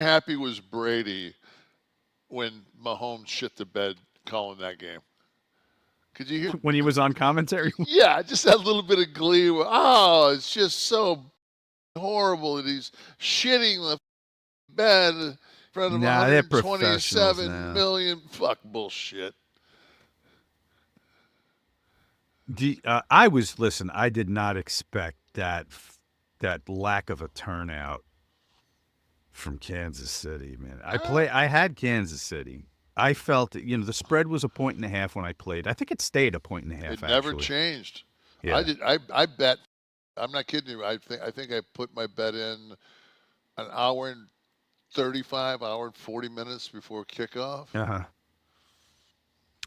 happy was Brady when Mahomes shit the bed calling that game? Could you hear? When he was on commentary. Yeah, just that little bit of glee. Oh, it's just so horrible that he's shitting the bed in front of Nah, they're professionals 127 now. million. Fuck bullshit. Listen, I did not expect that lack of a turnout from Kansas City, man. Ah, I had Kansas City. I felt, the spread was a point and a half when I played. I think it stayed a point and a half it never actually. changed. I Yeah. did. I bet. I'm not kidding you. I think I put my bet in an hour and 35, hour and 40 minutes before kickoff. Uh-huh.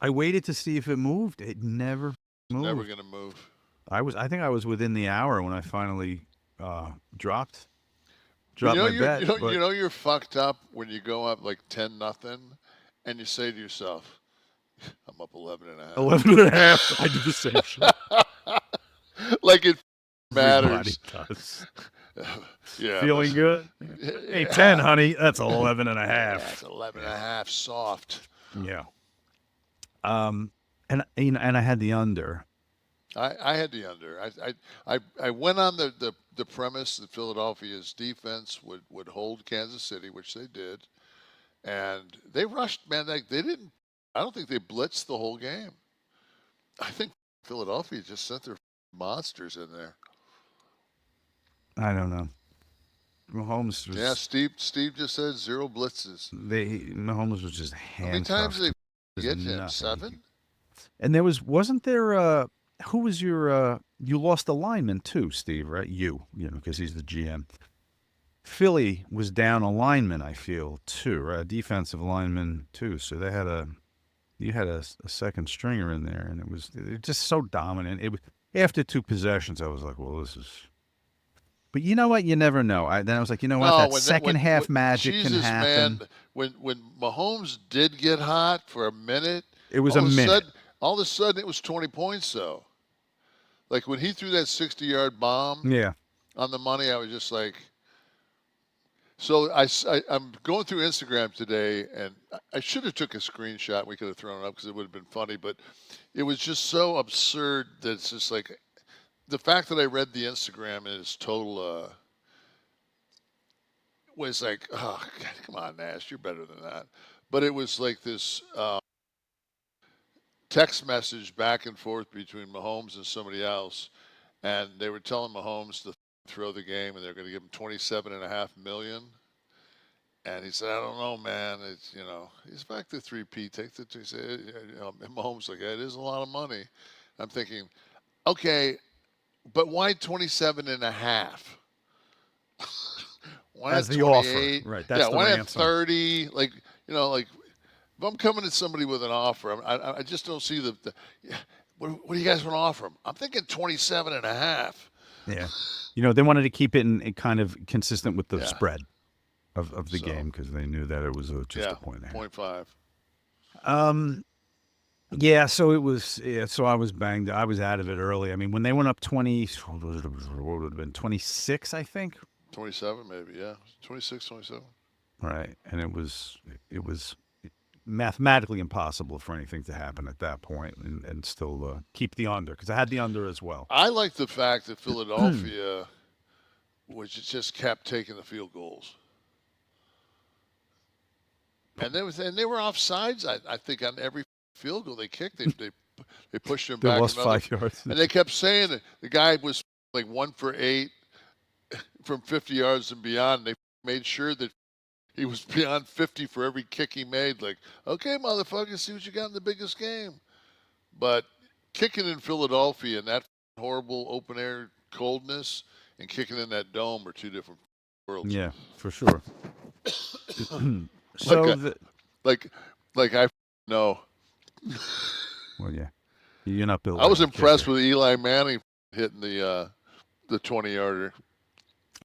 I waited to see if it moved. It never It's never moved. gonna move. I think I was within the hour when I finally dropped But you know my you're bet, but you're fucked up when you go up like 10-0, and you say to yourself, "I'm up 11 and a 11 and a half. I did the same shit. half." Like it Everybody matters. does. Yeah, but Feeling good? Hey, 10, yeah, honey. That's 11 and a yeah, it's half. 11 and Yeah. a half soft. Yeah. Um, and I had the under. I had the under. I went on the premise that Philadelphia's defense would hold Kansas City, which they did, and they rushed. Man, they didn't. I don't think they blitzed the whole game. I think Philadelphia just sent their monsters in there. I don't know. Mahomes Yeah, was Steve just said zero blitzes. Mahomes was just How many times handcuffed. did they There's get to him? nothing he could. 7? And wasn't there who was your you lost a lineman too, Steve, right? Because he's the GM. Philly was down a lineman, I feel, too, right? A defensive lineman too. So you had a second stringer in there, and it just so dominant. It was after two possessions, I was like, well, this is. But you know what? You never know. Then I was like, you know what? No, That when that second half when magic can Jesus happen. man, when Mahomes did get hot for a minute, It was all a of a minute. sudden all of a sudden it was 20 points though. Like when he threw that 60-yard bomb Yeah. on the money, I was just like, so I'm going through Instagram today, and I should have took a screenshot. We could have thrown it up because it would have been funny, but it was just so absurd that it's just like the fact that I read the Instagram and its total was like, oh God, come on, Nash, you're better than that. But it was like this text message back and forth between Mahomes and somebody else, and they were telling Mahomes to throw the game, and they're going to give him 27.5 million. And he said, I don't know, man. It's he's back to 3P. Take the he said, and Mahomes like, yeah, it is a lot of money. I'm thinking, okay, but why 27 and a half? Why As not the offer, 28? right? Yeah, That's the why not ransom. 30? Like, like if I'm coming to somebody with an offer, I just don't see yeah, what do you guys want to offer them? I'm thinking 27 and a half. Yeah. They wanted to keep it in kind of consistent with the Yeah. spread of the So, game because they knew that it was just a yeah, point and a half. point 5. Um, yeah, so it was. Yeah, so I was banged. I was out of it early. I mean, when they went up 20, what would it have been 26, I think. 27 maybe, yeah. 26, 27. Right, and it was mathematically impossible for anything to happen at that point and still keep the under because I had the under as well. I like the fact that Philadelphia was just kept taking the field goals. And they were offsides. I think on every field goal they kicked, they pushed him They back lost another, 5 yards. and they kept saying that the guy was like 1 for 8 from 50 yards and beyond. They made sure that he was beyond 50 for every kick he made. Like, okay, motherfucker, see what you got in the biggest game. But kicking in Philadelphia in that horrible open air coldness and kicking in that dome are two different worlds. Yeah, for sure. Like, so the like, like I know. well, yeah, you're not built I like was a impressed kicker. with Eli Manning hitting the 20-yarder.